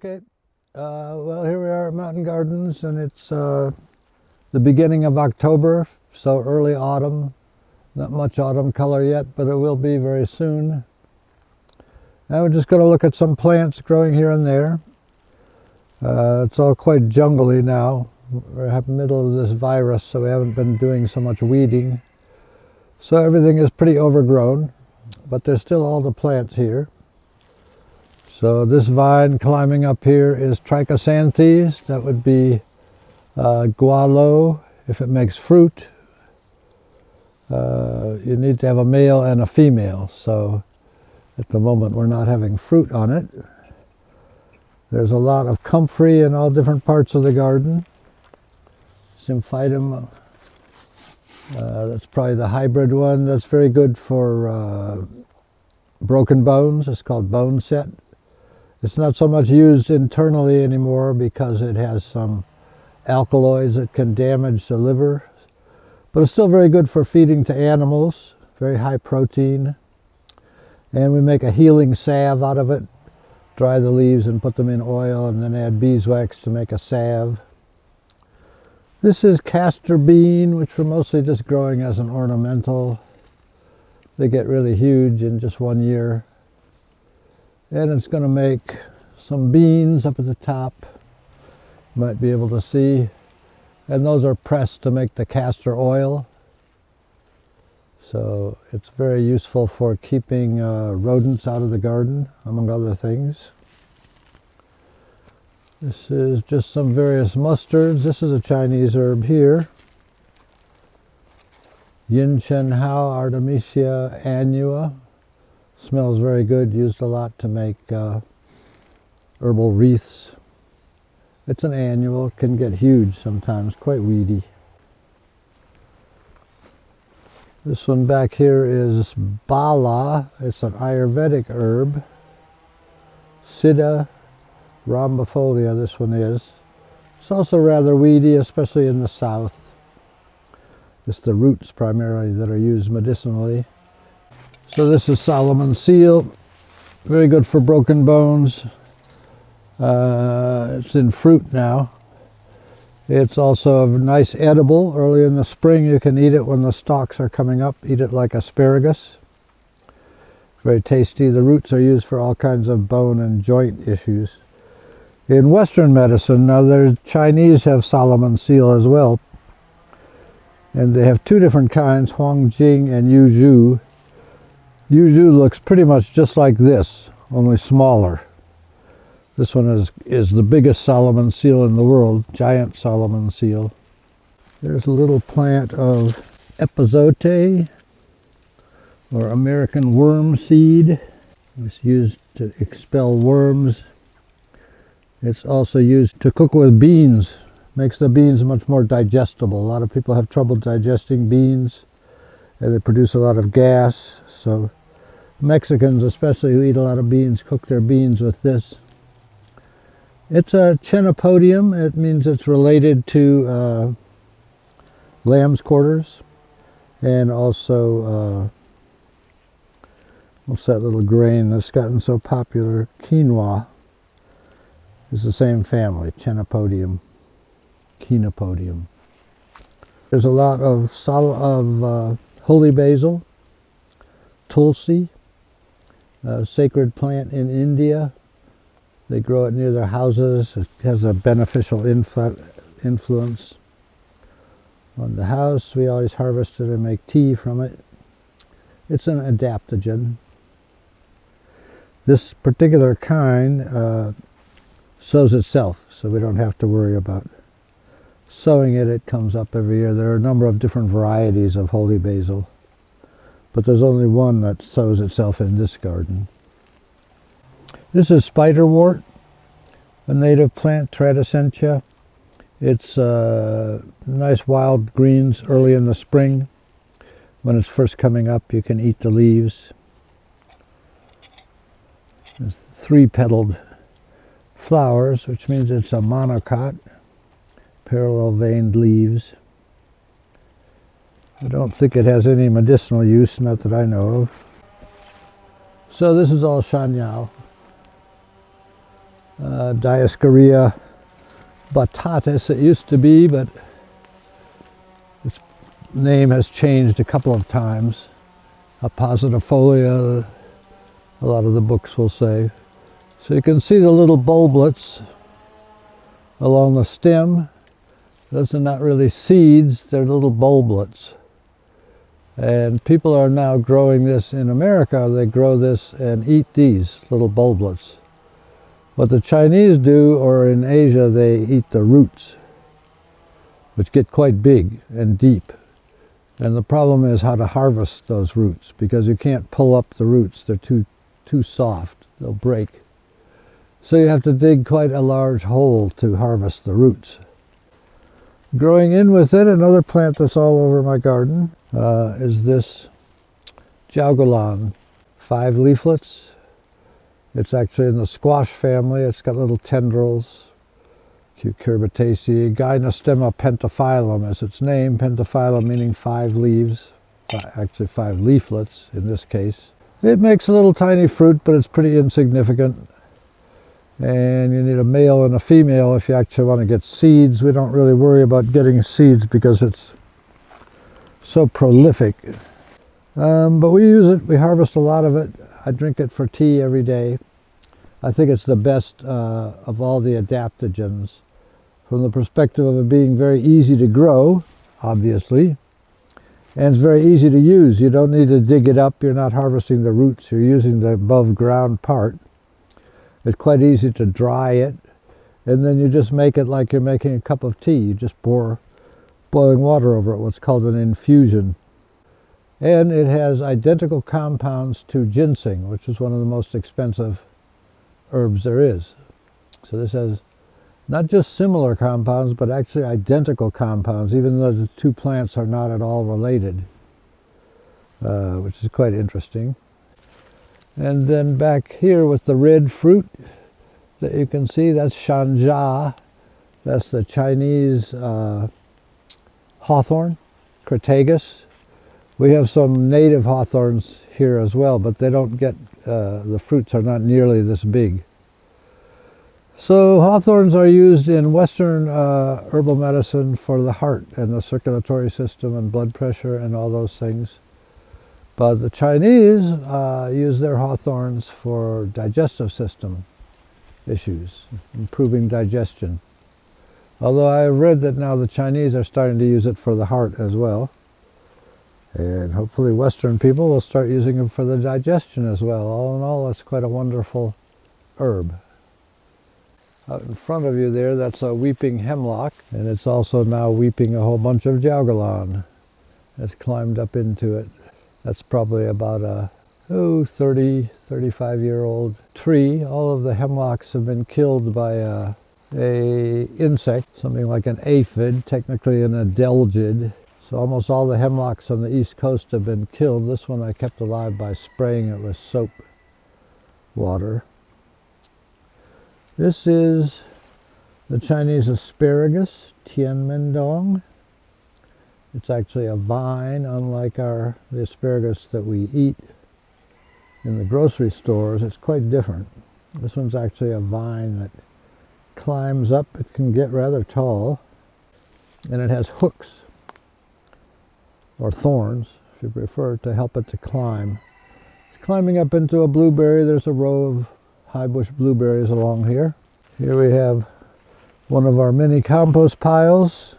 Okay, well, here we are at Mountain Gardens, and it's the beginning of October, so early autumn. Not much autumn color yet, but it will be very soon. Now we're just going to look at some plants growing here and there. It's all quite jungly now. We're in the middle of this virus, so we haven't been doing so much weeding. So everything is pretty overgrown, but there's still all the plants here. So this vine climbing up here is Trichosanthes. That would be gualo if it makes fruit. You need to have a male and a female, so at the moment we're not having fruit on it. There's a lot of comfrey in all different parts of the garden. Symphytum, that's probably the hybrid one. That's very good for broken bones. It's called bone set. It's not so much used internally anymore because it has some alkaloids that can damage the liver, but it's still very good for feeding to animals, very high protein. And we make a healing salve out of it, dry the leaves and put them in oil and then add beeswax to make a salve. This is Castor Bean, which we're mostly just growing as an ornamental. They get really huge in just 1 year. And it's going to make some beans up at the top. You might be able to see. And those are pressed to make the castor oil. So it's very useful for keeping rodents out of the garden, among other things. This is just some various mustards. This is a Chinese herb here. Yin Chen Hao Artemisia annua. Smells very good, used a lot to make herbal wreaths. It's an annual, can get huge sometimes, quite weedy. This one back here is Bala. It's an Ayurvedic herb. Siddha rhombifolia, this one is. It's also rather weedy, especially in the south. It's the roots primarily that are used medicinally. So this is Solomon seal, very good for broken bones. It's in fruit now. It's also a nice edible. Early in the spring you can eat it when the stalks are coming up. Eat it like asparagus. Very tasty. The roots are used for all kinds of bone and joint issues. In Western medicine, now the Chinese have Solomon seal as well. And they have two different kinds, Huangjing and Yuzhu. Yuzhu looks pretty much just like this, only smaller. This one is the biggest Solomon seal in the world, giant Solomon seal. There's a little plant of epazote, or American worm seed. It's used to expel worms. It's also used to cook with beans. Makes the beans much more digestible. A lot of people have trouble digesting beans, and they produce a lot of gas. So Mexicans, especially, who eat a lot of beans, cook their beans with this. It's a Chinopodium. It means it's related to lamb's quarters. And also, what's that little grain that's gotten so popular? Quinoa. It's the same family, Chinopodium. Chinopodium. There's a lot of holy basil, Tulsi, a sacred plant in India. They grow it near their houses. It has a beneficial influence on the house. We always harvest it and make tea from it. It's an adaptogen. This particular kind sows itself, so we don't have to worry about sowing it. It comes up every year. There are a number of different varieties of holy basil, but there's only one that sows itself in this garden. This is Spiderwort, a native plant, Tradescentia. It's nice wild greens early in the spring. When it's first coming up, you can eat the leaves. There's 3-petaled flowers, which means it's a monocot, parallel veined leaves. I don't think it has any medicinal use, not that I know of. So this is all Chanyeol. Dioscorea batatas it used to be, but its name has changed a couple of times. Appositifolia, a lot of the books will say. So you can see the little bulblets along the stem. Those are not really seeds, they're little bulblets. And people are now growing this in America. They grow this and eat these little bulblets. What the Chinese do, or in Asia, they eat the roots, which get quite big and deep. And the problem is how to harvest those roots, because you can't pull up the roots. They're too soft. They'll break. So you have to dig quite a large hole to harvest the roots. Growing in with it, another plant that's all over my garden is this Jiaogulan, 5 leaflets. It's actually in the squash family. It's got little tendrils. Cucurbitaceae, Gynostema pentaphyllum is its name. Pentaphyllum meaning 5 leaves, actually 5 leaflets in this case. It makes a little tiny fruit, but it's pretty insignificant. And you need a male and a female if you actually want to get seeds. We don't really worry about getting seeds because it's so prolific. But we use it, we harvest a lot of it. I drink it for tea every day. I think it's the best of all the adaptogens from the perspective of it being very easy to grow, obviously, and it's very easy to use. You don't need to dig it up. You're not harvesting the roots. You're using the above ground part. It's quite easy to dry it, and then you just make it like you're making a cup of tea. You just pour boiling water over it, what's called an infusion. And it has identical compounds to ginseng, which is one of the most expensive herbs there is. So this has not just similar compounds, but actually identical compounds, even though the two plants are not at all related, which is quite interesting. And then back here with the red fruit that you can see, that's shanja. That's the Chinese hawthorn, Crataegus. We have some native hawthorns here as well, but they don't get, the fruits are not nearly this big. So hawthorns are used in Western herbal medicine for the heart and the circulatory system and blood pressure and all those things. But the Chinese use their hawthorns for digestive system issues, improving digestion. Although I read that now the Chinese are starting to use it for the heart as well. And hopefully Western people will start using them for the digestion as well. All in all, it's quite a wonderful herb. Out in front of you there, that's a weeping hemlock, and it's also now weeping a whole bunch of Jiaogulan. It's climbed up into it. That's probably about a 30, 35-year-old tree. All of the hemlocks have been killed by a insect, something like an aphid, technically an adelgid. So almost all the hemlocks on the East Coast have been killed. This one I kept alive by spraying it with soap water. This is the Chinese asparagus, Tianmendong. It's actually a vine, unlike the asparagus that we eat in the grocery stores. It's quite different. This one's actually a vine that climbs up. It can get rather tall, and it has hooks, or thorns, if you prefer, to help it to climb. It's climbing up into a blueberry. There's a row of high bush blueberries along here. Here we have one of our mini compost piles.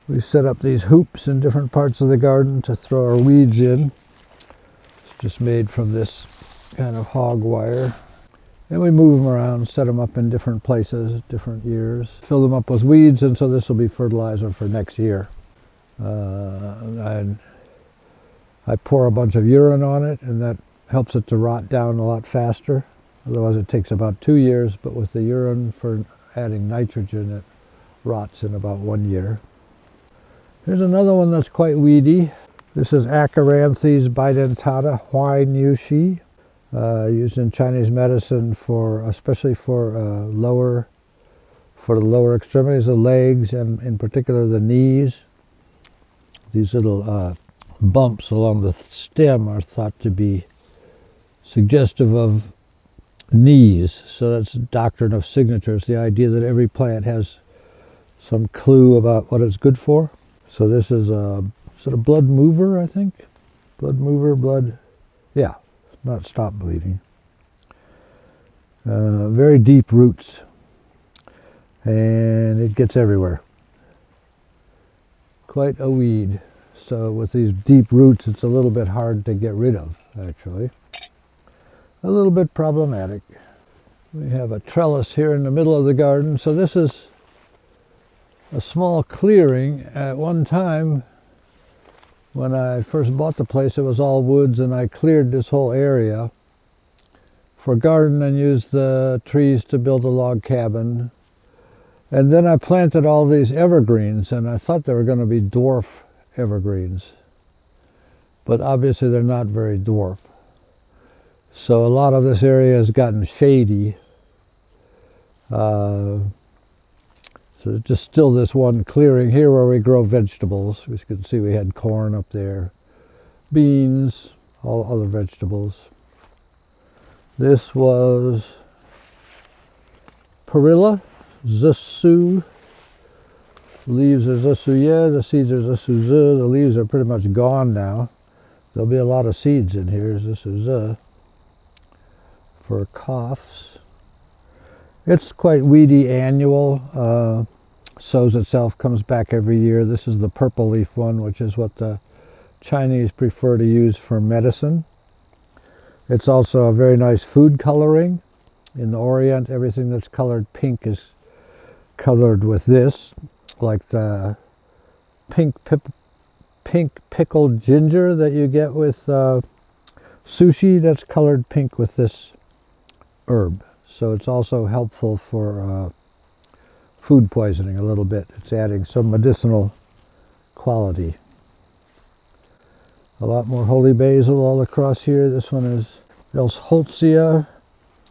We set up these hoops in different parts of the garden to throw our weeds in. It's just made from this kind of hog wire. And we move them around, set them up in different places, different years. Fill them up with weeds, and so this will be fertilizer for next year. And I pour a bunch of urine on it, and that helps it to rot down a lot faster. Otherwise it takes about 2 years, but with the urine for adding nitrogen, it rots in about 1 year. Here's another one that's quite weedy. This is Akaranthis bidentata huainiushi, used in Chinese medicine for, especially for the lower extremities, the legs, and in particular the knees. These little bumps along the stem are thought to be suggestive of knees. So that's doctrine of signatures, the idea that every plant has some clue about what it's good for. So this is a sort of blood mover, I think. Blood mover, yeah, not stop bleeding. Very deep roots, and it gets everywhere. Quite a weed. So with these deep roots, it's a little bit hard to get rid of, actually. A little bit problematic. We have a trellis here in the middle of the garden. So this is a small clearing. At one time, when I first bought the place, it was all woods, and I cleared this whole area for garden and used the trees to build a log cabin. And then I planted all these evergreens, and I thought they were going to be dwarf evergreens. But obviously they're not very dwarf. So a lot of this area has gotten shady. So it's just still this one clearing here where we grow vegetables. As you can see, we had corn up there, beans, all other vegetables. This was Perilla, Zasu. Leaves are Zasuye, the seeds are Zasuze. The leaves are pretty much gone now. There'll be a lot of seeds in here, Zasuze, for coughs. It's quite weedy annual. Sows itself, comes back every year. This is the purple leaf one, which is what the Chinese prefer to use for medicine. It's also a very nice food coloring. In the Orient, everything that's colored pink is colored with this, like the pink pickled ginger that you get with sushi. That's colored pink with this herb. So it's also helpful for food poisoning a little bit. It's adding some medicinal quality. A lot more holy basil all across here. This one is Holtzia,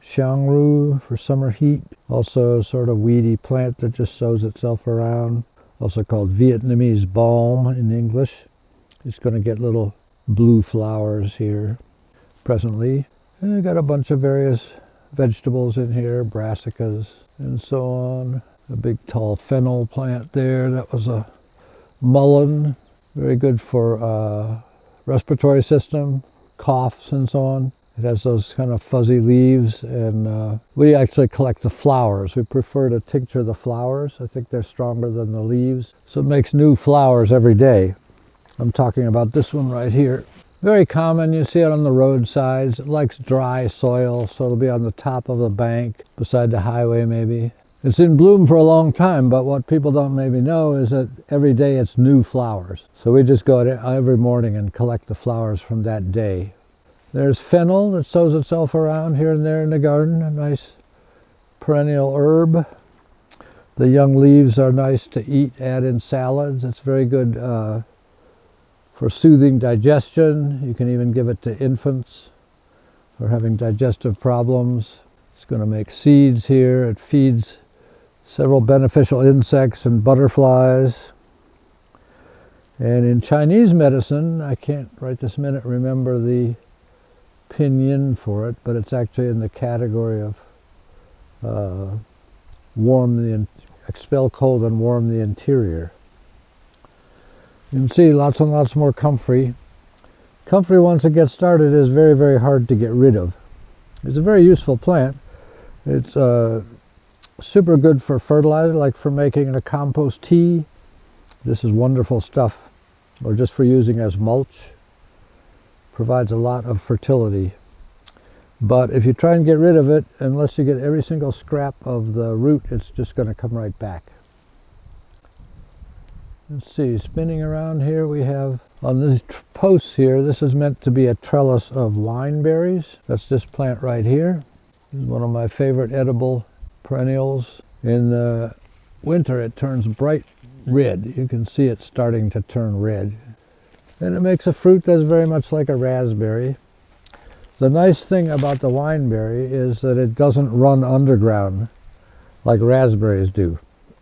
Shangru for summer heat. Also a sort of weedy plant that just sows itself around. Also called Vietnamese balm in English. It's going to get little blue flowers here presently. And we've got a bunch of various vegetables in here, brassicas and so on. A big tall fennel plant there. That was a mullein. Very good for respiratory system, coughs and so on. It has those kind of fuzzy leaves, and we actually collect the flowers. We prefer to tincture the flowers. I think they're stronger than the leaves. So it makes new flowers every day. I'm talking about this one right here. Very common, you see it on the roadsides. It likes dry soil, so it'll be on the top of a bank, beside the highway maybe. It's in bloom for a long time, but what people don't maybe know is that every day it's new flowers. So we just go every morning and collect the flowers from that day. There's fennel that sows itself around here and there in the garden, a nice perennial herb. The young leaves are nice to eat, add in salads. It's very good for soothing digestion. You can even give it to infants who are having digestive problems. It's going to make seeds here. It feeds several beneficial insects and butterflies. And in Chinese medicine, I can't right this minute remember the pinyin for it, but it's actually in the category of expel cold and warm the interior. You can see lots and lots more comfrey. Comfrey, once it gets started, is very, very hard to get rid of. It's a very useful plant. It's super good for fertilizer, like for making a compost tea. This is wonderful stuff. Or just for using as mulch. Provides a lot of fertility. But if you try and get rid of it, unless you get every single scrap of the root, it's just going to come right back. Let's see, spinning around here we have, on these posts here, this is meant to be a trellis of wine berries. That's this plant right here. This is one of my favorite edible perennials. In the winter it turns bright red. You can see it starting to turn red. And it makes a fruit that's very much like a raspberry. The nice thing about the wineberry is that it doesn't run underground like raspberries do.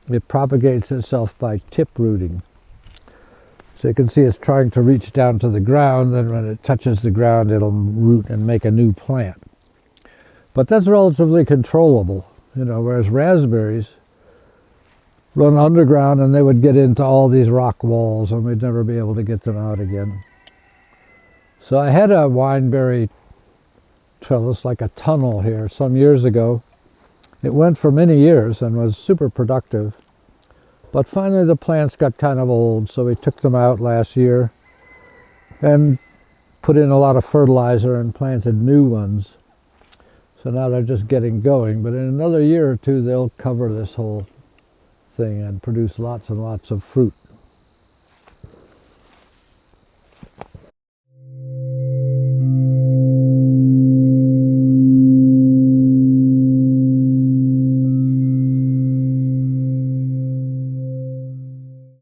It propagates itself by tip rooting. So you can see it's trying to reach down to the ground, and when it touches the ground it'll root and make a new plant. But that's relatively controllable, you know, whereas raspberries run underground and they would get into all these rock walls and we'd never be able to get them out again. So I had a wineberry trellis, like a tunnel here, some years ago. It went for many years and was super productive. But finally the plants got kind of old, so we took them out last year and put in a lot of fertilizer and planted new ones. So now they're just getting going, but in another year or two they'll cover this whole thing and produce lots and lots of fruit.